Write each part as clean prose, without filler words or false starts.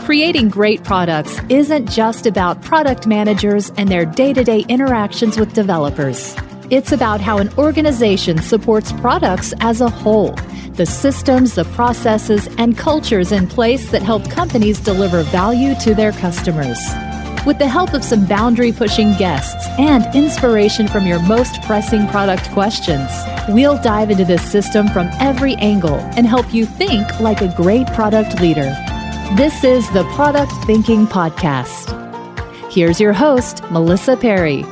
Creating great products isn't just about product managers and their day-to-day interactions with developers. It's about how an organization supports products as a whole, the systems, the processes, and cultures in place that help companies deliver value to their customers. With the help of some boundary-pushing guests and inspiration from your most pressing product questions, we'll dive into this system from every angle and help you think like a great product leader. This is the Product Thinking Podcast. Here's your host, Melissa Perri.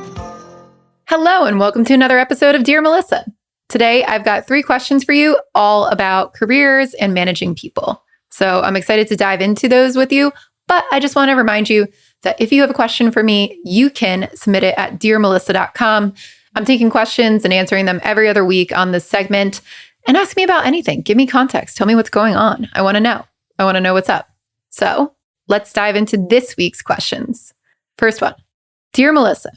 Hello, and welcome to another episode of Dear Melissa. Today, I've got 3 questions for you all about careers and managing people. So I'm excited to dive into those with you, but I just want to remind you that if you have a question for me, you can submit it at dearmelissa.com. I'm taking questions and answering them every other week on this segment. And ask me about anything. Give me context. Tell me what's going on. I want to know. I want to know what's up. So let's dive into this week's questions. First one. Dear Melissa,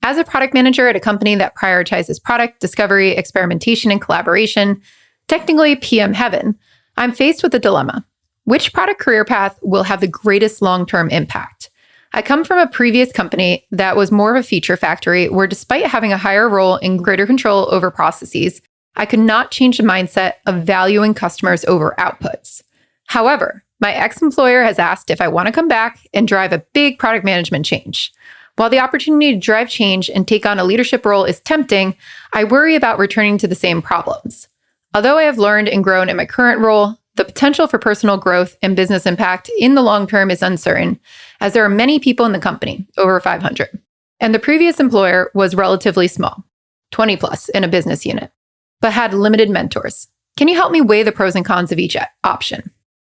as a product manager at a company that prioritizes product discovery, experimentation, and collaboration, technically PM heaven, I'm faced with a dilemma. Which product career path will have the greatest long-term impact? I come from a previous company that was more of a feature factory where, despite having a higher role and greater control over processes, I could not change the mindset of valuing customers over outputs. However, my ex-employer has asked if I want to come back and drive a big product management change. While the opportunity to drive change and take on a leadership role is tempting, I worry about returning to the same problems. Although I have learned and grown in my current role, the potential for personal growth and business impact in the long term is uncertain, as there are many people in the company, over 500. And the previous employer was relatively small, 20 plus in a business unit, but had limited mentors. Can you help me weigh the pros and cons of each option?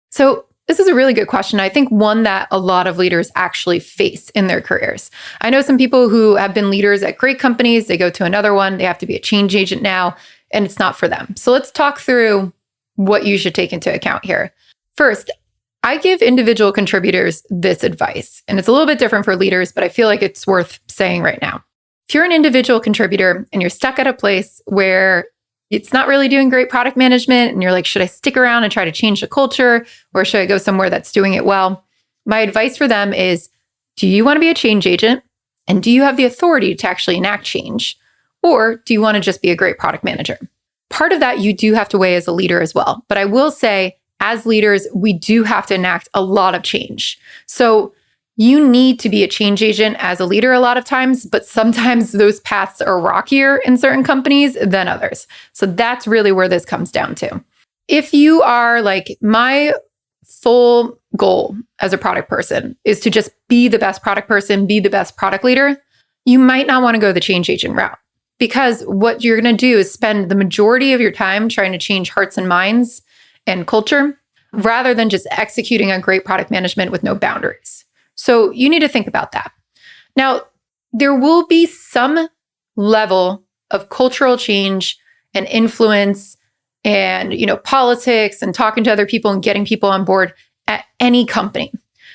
So this is a really good question. I think one that a lot of leaders actually face in their careers. I know some people who have been leaders at great companies, they go to another one, they have to be a change agent now, and it's not for them. So let's talk through what you should take into account here. First, I give individual contributors this advice, and it's a little bit different for leaders, but I feel like it's worth saying right now. If you're an individual contributor and you're stuck at a place where it's not really doing great product management, and you're like, should I stick around and try to change the culture, or should I go somewhere that's doing it well? My advice for them is, do you want to be a change agent? And do you have the authority to actually enact change? Or do you want to just be a great product manager? Part of that you do have to weigh as a leader as well. But I will say, as leaders, we do have to enact a lot of change. So you need to be a change agent as a leader a lot of times, but sometimes those paths are rockier in certain companies than others. So that's really where this comes down to. If you are like, my full goal as a product person is to just be the best product person, be the best product leader, you might not want to go the change agent route, because what you're going to do is spend the majority of your time trying to change hearts and minds and culture rather than just executing on great product management with no boundaries. So you need to think about that. Now, there will be some level of cultural change and influence and, politics and talking to other people and getting people on board at any company.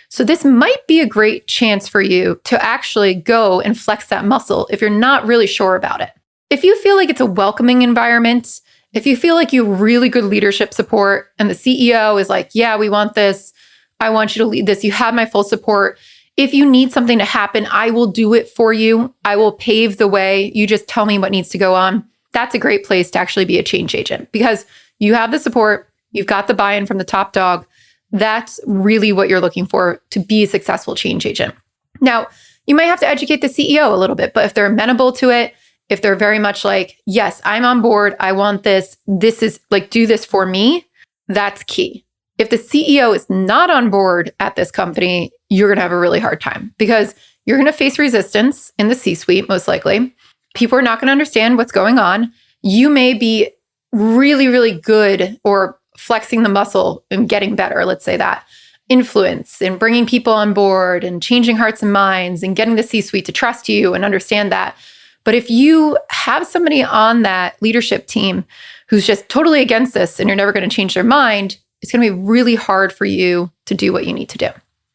So this might be a great chance for you to actually go and flex that muscle if you're not really sure about it. If you feel like it's a welcoming environment, if you feel like you have really good leadership support and the CEO is like, yeah, we want this, I want you to lead this, you have my full support. If you need something to happen, I will do it for you. I will pave the way. You just tell me what needs to go on. That's a great place to actually be a change agent, because you have the support, you've got the buy-in from the top dog. That's really what you're looking for to be a successful change agent. Now, you might have to educate the CEO a little bit, but if they're amenable to it, if they're very much like, yes, I'm on board, I want this is like, do this for me, that's key. If the CEO is not on board at this company, you're going to have a really hard time, because you're going to face resistance in the C-suite, most likely. People are not going to understand what's going on. You may be really, really good or flexing the muscle and getting better, let's say that, influence and bringing people on board and changing hearts and minds and getting the C-suite to trust you and understand that. But if you have somebody on that leadership team who's just totally against this and you're never going to change their mind, it's going to be really hard for you to do what you need to do.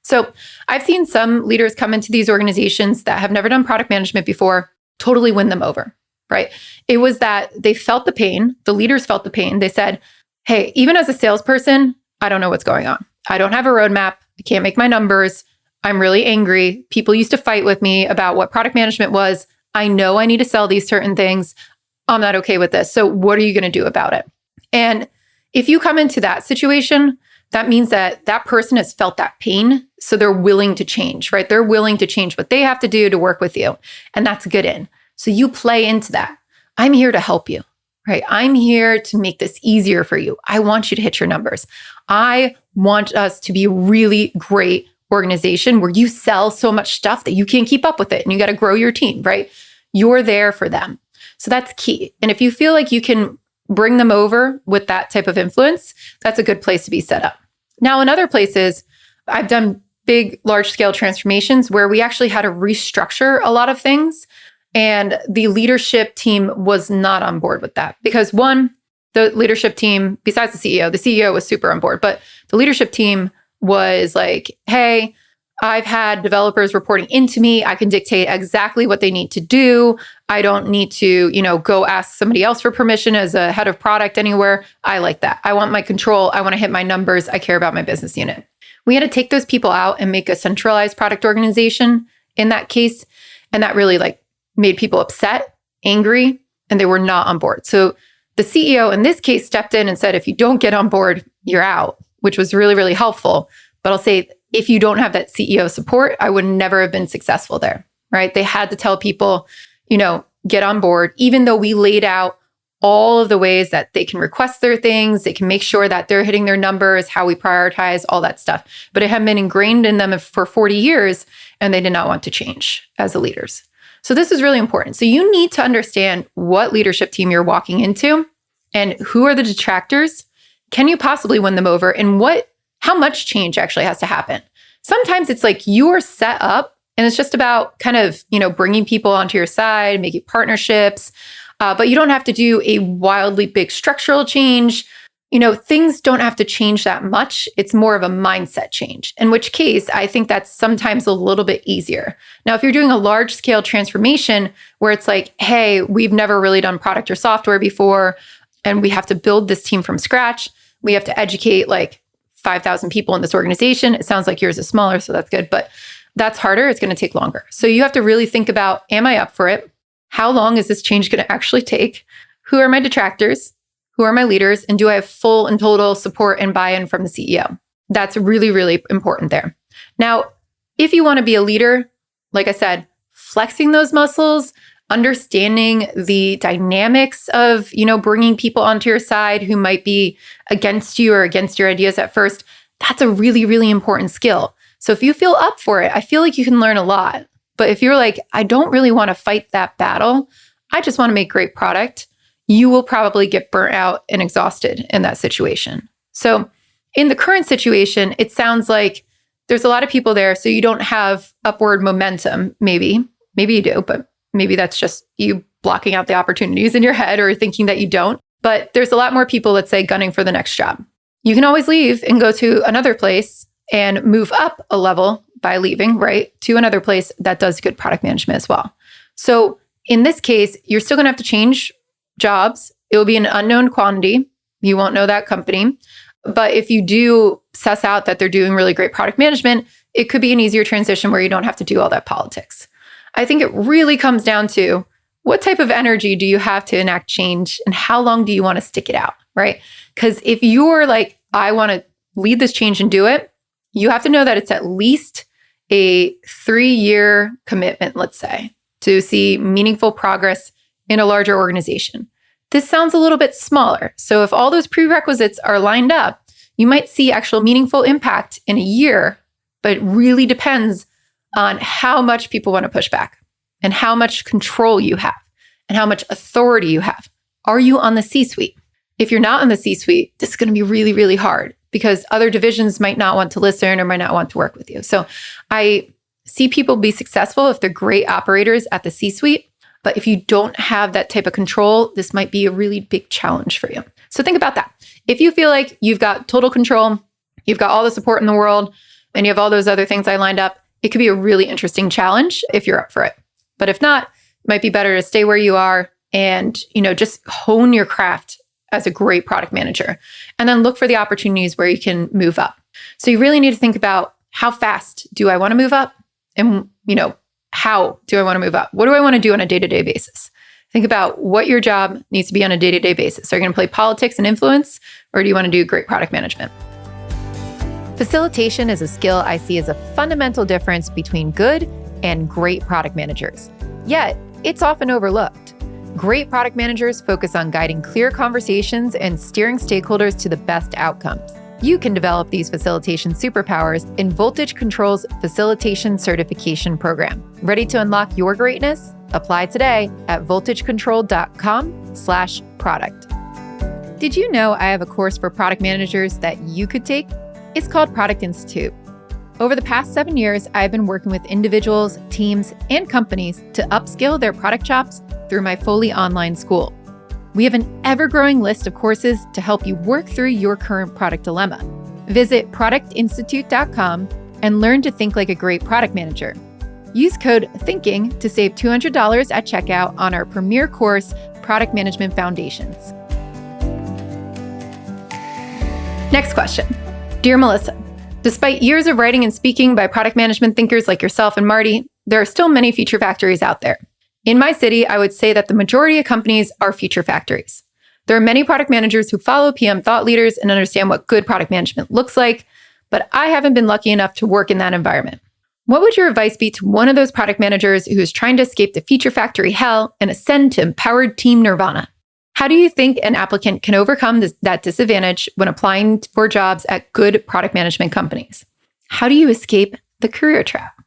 So I've seen some leaders come into these organizations that have never done product management before, totally win them over, right? It was that they felt the pain. The leaders felt the pain. They said, hey, even as a salesperson, I don't know what's going on. I don't have a roadmap. I can't make my numbers. I'm really angry. People used to fight with me about what product management was. I know I need to sell these certain things. I'm not okay with this. So what are you going to do about it? And if you come into that situation, that means that that person has felt that pain. So they're willing to change, right? They're willing to change what they have to do to work with you. And that's good in. So you play into that. I'm here to help you, right? I'm here to make this easier for you. I want you to hit your numbers. I want us to be a really great organization where you sell so much stuff that you can't keep up with it and you got to grow your team, right? You're there for them. So that's key. And if you feel like you can bring them over with that type of influence, that's a good place to be set up. Now, in other places, I've done big, large scale transformations where we actually had to restructure a lot of things. And the leadership team was not on board with that because one, the leadership team, besides the CEO was super on board, but the leadership team was like, hey, I've had developers reporting into me. I can dictate exactly what they need to do. I don't need to, go ask somebody else for permission as a head of product anywhere. I like that. I want my control. I want to hit my numbers. I care about my business unit. We had to take those people out and make a centralized product organization in that case. And that really made people upset, angry, and they were not on board. So the CEO in this case stepped in and said, if you don't get on board, you're out, which was really, really helpful. But I'll say, if you don't have that CEO support, I would never have been successful there, right? They had to tell people, get on board, even though we laid out all of the ways that they can request their things, they can make sure that they're hitting their numbers, how we prioritize, all that stuff. But it had been ingrained in them for 40 years, and they did not want to change as the leaders. So this is really important. So you need to understand what leadership team you're walking into and who are the detractors. Can you possibly win them over? And how much change actually has to happen? Sometimes it's like you are set up and it's just about kind of, bringing people onto your side, making partnerships, but you don't have to do a wildly big structural change. Things don't have to change that much. It's more of a mindset change, in which case I think that's sometimes a little bit easier. Now, if you're doing a large scale transformation where it's like, hey, we've never really done product or software before, and we have to build this team from scratch, we have to educate 5,000 people in this organization. It sounds like yours is smaller, so that's good, but that's harder. It's going to take longer. So you have to really think about, am I up for it? How long is this change going to actually take? Who are my detractors? Who are my leaders? And do I have full and total support and buy-in from the CEO? That's really, really important there. Now, if you want to be a leader, like I said, flexing those muscles, understanding the dynamics of, bringing people onto your side who might be against you or against your ideas at first, that's a really, really important skill. So if you feel up for it, I feel like you can learn a lot. But if you're like, I don't really want to fight that battle, I just want to make great product, you will probably get burnt out and exhausted in that situation. So in the current situation, it sounds like there's a lot of people there, so you don't have upward momentum, maybe. Maybe you do, but maybe that's just you blocking out the opportunities in your head or thinking that you don't. But there's a lot more people, let's say, gunning for the next job. You can always leave and go to another place and move up a level by leaving, right, to another place that does good product management as well. So in this case, you're still going to have to change jobs. It will be an unknown quantity. You won't know that company. But if you do suss out that they're doing really great product management, it could be an easier transition where you don't have to do all that politics. I think it really comes down to what type of energy do you have to enact change and how long do you want to stick it out, right? Because if you're like, I want to lead this change and do it, you have to know that it's at least a 3-year commitment, let's say, to see meaningful progress in a larger organization. This sounds a little bit smaller. So if all those prerequisites are lined up, you might see actual meaningful impact in a year, but it really depends on how much people want to push back and how much control you have and how much authority you have. Are you on the C-suite? If you're not in the C-suite, this is going to be really, really hard because other divisions might not want to listen or might not want to work with you. So I see people be successful if they're great operators at the C-suite. But if you don't have that type of control, this might be a really big challenge for you. So think about that. If you feel like you've got total control, you've got all the support in the world, and you have all those other things I lined up, it could be a really interesting challenge if you're up for it. But if not, it might be better to stay where you are and, just hone your craft as a great product manager, and then look for the opportunities where you can move up. So you really need to think about, how fast do I want to move up? And, how do I want to move up? What do I want to do on a day-to-day basis? Think about what your job needs to be on a day-to-day basis. Are you going to play politics and influence, or do you want to do great product management? Facilitation is a skill I see as a fundamental difference between good and great product managers. Yet, it's often overlooked. Great product managers focus on guiding clear conversations and steering stakeholders to the best outcomes. You can develop these facilitation superpowers in Voltage Control's Facilitation Certification Program. Ready to unlock your greatness? Apply today at voltagecontrol.com/product. Did you know I have a course for product managers that you could take? It's called Product Institute. Over the past 7 years, I've been working with individuals, teams, and companies to upskill their product chops through my fully online school. We have an ever-growing list of courses to help you work through your current product dilemma. Visit productinstitute.com and learn to think like a great product manager. Use code THINKING to save $200 at checkout on our premier course, Product Management Foundations. Next question. Dear Melissa, despite years of writing and speaking by product management thinkers like yourself and Marty, there are still many feature factories out there. In my city, I would say that the majority of companies are feature factories. There are many product managers who follow PM thought leaders and understand what good product management looks like, but I haven't been lucky enough to work in that environment. What would your advice be to one of those product managers who is trying to escape the feature factory hell and ascend to empowered team nirvana? How do you think an applicant can overcome that disadvantage when applying for jobs at good product management companies? How do you escape the career trap?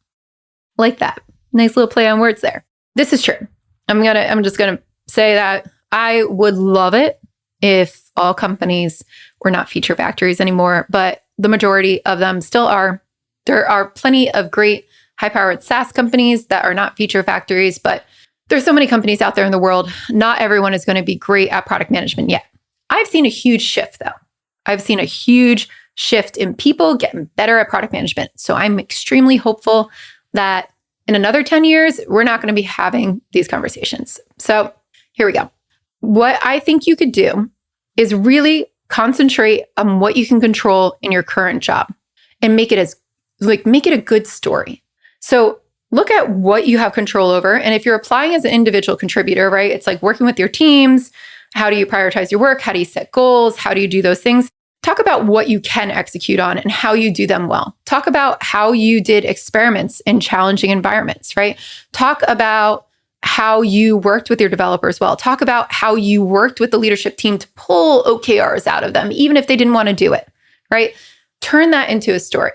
Like that. Nice little play on words there. This is true. I'm just gonna say that I would love it if all companies were not feature factories anymore, but the majority of them still are. There are plenty of great high-powered SaaS companies that are not feature factories, but there's so many companies out there in the world. Not everyone is going to be great at product management yet. I've seen a huge shift though. I've seen a huge shift in people getting better at product management. So I'm extremely hopeful that in another 10 years, we're not going to be having these conversations. So here we go. What I think you could do is really concentrate on what you can control in your current job and make it a good story. So look at what you have control over. And if you're applying as an individual contributor, right, it's like working with your teams. How do you prioritize your work? How do you set goals? How do you do those things? Talk about what you can execute on and how you do them well. Talk about how you did experiments in challenging environments, right? Talk about how you worked with your developers well. Talk about how you worked with the leadership team to pull OKRs out of them, even if they didn't want to do it, right? Turn that into a story.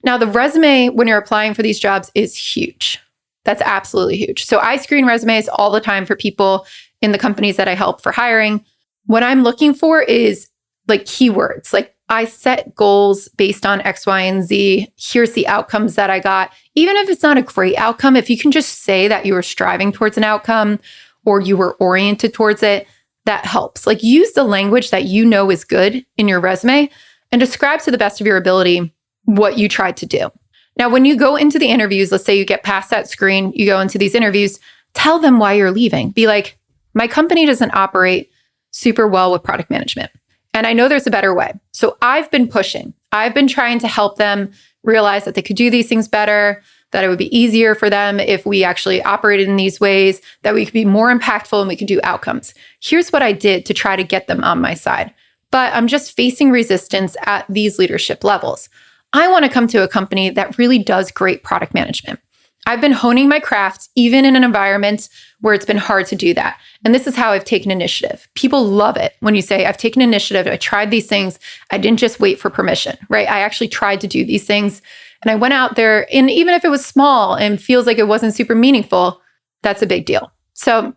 Now, the resume when you're applying for these jobs is huge. That's absolutely huge. So I screen resumes all the time for people in the companies that I help for hiring. What I'm looking for is like keywords. Like I set goals based on X, Y, and Z. Here's the outcomes that I got. Even if it's not a great outcome, if you can just say that you were striving towards an outcome or you were oriented towards it, that helps. Like use the language that you know is good in your resume and describe to the best of your ability what you tried to do. Now, when you go into the interviews, let's say you get past that screen, you go into these interviews, tell them why you're leaving. Be like, my company doesn't operate super well with product management. And I know there's a better way. So I've been pushing. I've been trying to help them realize that they could do these things better, that it would be easier for them if we actually operated in these ways, that we could be more impactful and we could do outcomes. Here's what I did to try to get them on my side. But I'm just facing resistance at these leadership levels. I want to come to a company that really does great product management. I've been honing my craft even in an environment where it's been hard to do that. And this is how I've taken initiative. People love it when you say, I've taken initiative, I tried these things, I didn't just wait for permission, right? I actually tried to do these things. And I went out there, and even if it was small and feels like it wasn't super meaningful, that's a big deal. So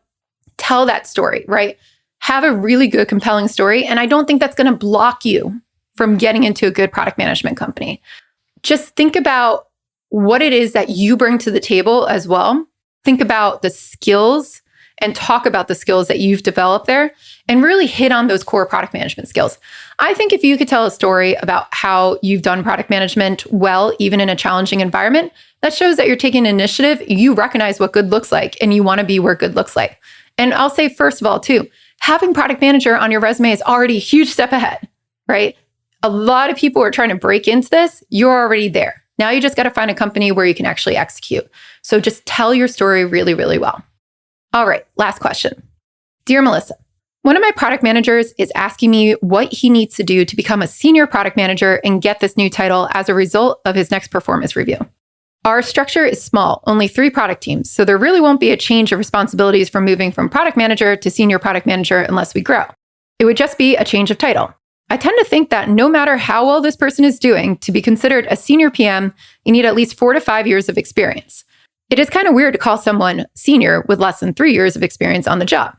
tell that story, right? Have a really good, compelling story. And I don't think that's going to block you from getting into a good product management company. Just think about what it is that you bring to the table as well. Think about the skills and talk about the skills that you've developed there and really hit on those core product management skills. I think if you could tell a story about how you've done product management well, even in a challenging environment, that shows that you're taking initiative. You recognize what good looks like and you want to be where good looks like. And I'll say, first of all, too, having product manager on your resume is already a huge step ahead, right? A lot of people are trying to break into this. You're already there. Now you just got to find a company where you can actually execute. So just tell your story really, really well. All right, last question. Dear Melissa, one of my product managers is asking me what he needs to do to become a senior product manager and get this new title as a result of his next performance review. Our structure is small, only 3 product teams, so there really won't be a change of responsibilities from moving from product manager to senior product manager unless we grow. It would just be a change of title. I tend to think that no matter how well this person is doing, to be considered a senior PM, you need at least 4 to 5 years of experience. It is kind of weird to call someone senior with less than 3 years of experience on the job.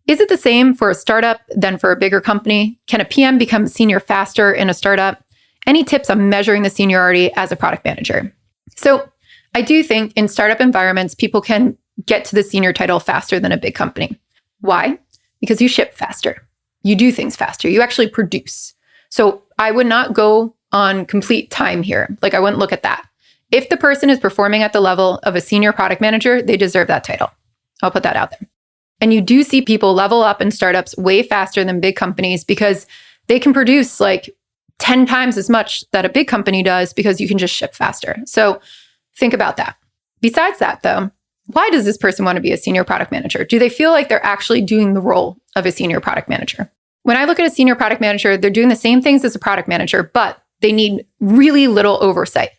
Is it the same for a startup than for a bigger company? Can a PM become senior faster in a startup? Any tips on measuring the seniority as a product manager? So I do think in startup environments, people can get to the senior title faster than a big company. Why? Because you ship faster. You do things faster. You actually produce. So I would not go on complete time here. Like I wouldn't look at that. If the person is performing at the level of a senior product manager, they deserve that title. I'll put that out there. And you do see people level up in startups way faster than big companies because they can produce like 10 times as much that a big company does because you can just ship faster. So think about that. Besides that though, why does this person want to be a senior product manager? Do they feel like they're actually doing the role of a senior product manager? When I look at a senior product manager, they're doing the same things as a product manager, but they need really little oversight.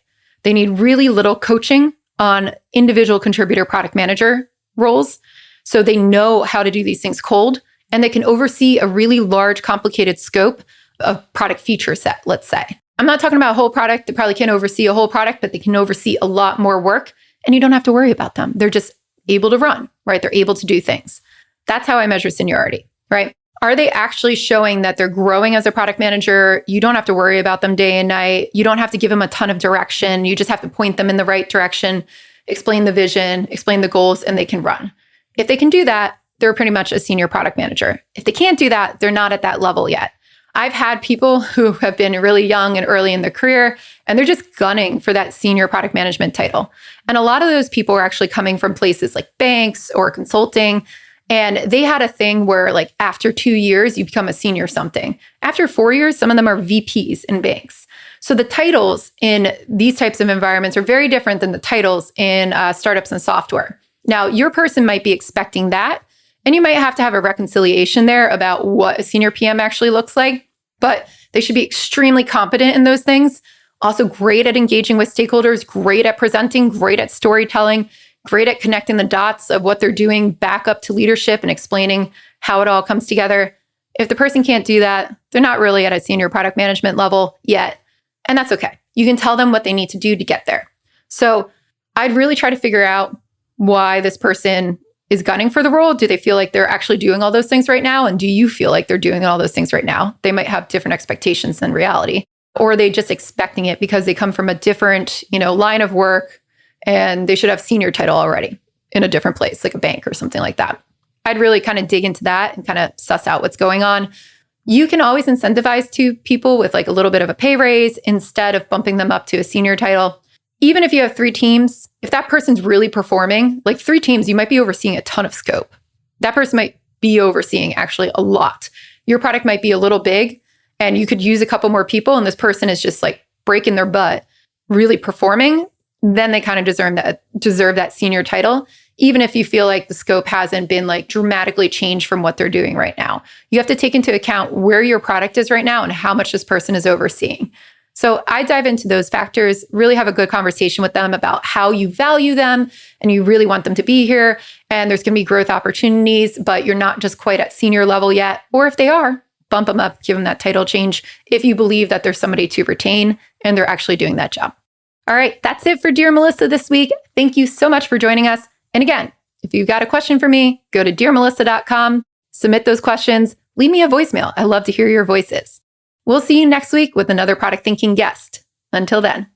They need really little coaching on individual contributor product manager roles. So they know how to do these things cold, and they can oversee a really large, complicated scope of product feature set, let's say. I'm not talking about a whole product. They probably can't oversee a whole product, but they can oversee a lot more work, and you don't have to worry about them. They're just able to run, right? They're able to do things. That's how I measure seniority, right? Are they actually showing that they're growing as a product manager? You don't have to worry about them day and night. You don't have to give them a ton of direction. You just have to point them in the right direction, explain the vision, explain the goals, and they can run. If they can do that, they're pretty much a senior product manager. If they can't do that, they're not at that level yet. I've had people who have been really young and early in their career, and they're just gunning for that senior product management title. And a lot of those people are actually coming from places like banks or consulting. And they had a thing where like after 2 years, you become a senior something. After 4 years, some of them are VPs in banks. So the titles in these types of environments are very different than the titles in startups and software. Now, your person might be expecting that, and you might have to have a reconciliation there about what a senior PM actually looks like, but they should be extremely competent in those things. Also great at engaging with stakeholders, great at presenting, great at storytelling, great at connecting the dots of what they're doing back up to leadership and explaining how it all comes together. If the person can't do that, they're not really at a senior product management level yet, and that's okay. You can tell them what they need to do to get there. So I'd really try to figure out why this person is gunning for the role. Do they feel like they're actually doing all those things right now? And do you feel like they're doing all those things right now? They might have different expectations than reality. Or are they just expecting it because they come from a different, line of work and they should have senior title already in a different place, like a bank or something like that? I'd really kind of dig into that and kind of suss out what's going on. You can always incentivize to people with like a little bit of a pay raise instead of bumping them up to a senior title. Even if you have 3 teams, if that person's really performing, like 3 teams, you might be overseeing a ton of scope. That person might be overseeing actually a lot. Your product might be a little big and you could use a couple more people and this person is just like breaking their butt, really performing, then they kind of deserve that senior title, even if you feel like the scope hasn't been like dramatically changed from what they're doing right now. You have to take into account where your product is right now and how much this person is overseeing. So I dive into those factors, really have a good conversation with them about how you value them and you really want them to be here. And there's going to be growth opportunities, but you're not just quite at senior level yet. Or if they are, bump them up, give them that title change if you believe that there's somebody to retain and they're actually doing that job. All right, that's it for Dear Melissa this week. Thank you so much for joining us. And again, if you've got a question for me, go to dearmelissa.com, submit those questions, leave me a voicemail. I love to hear your voices. We'll see you next week with another product thinking guest. Until then.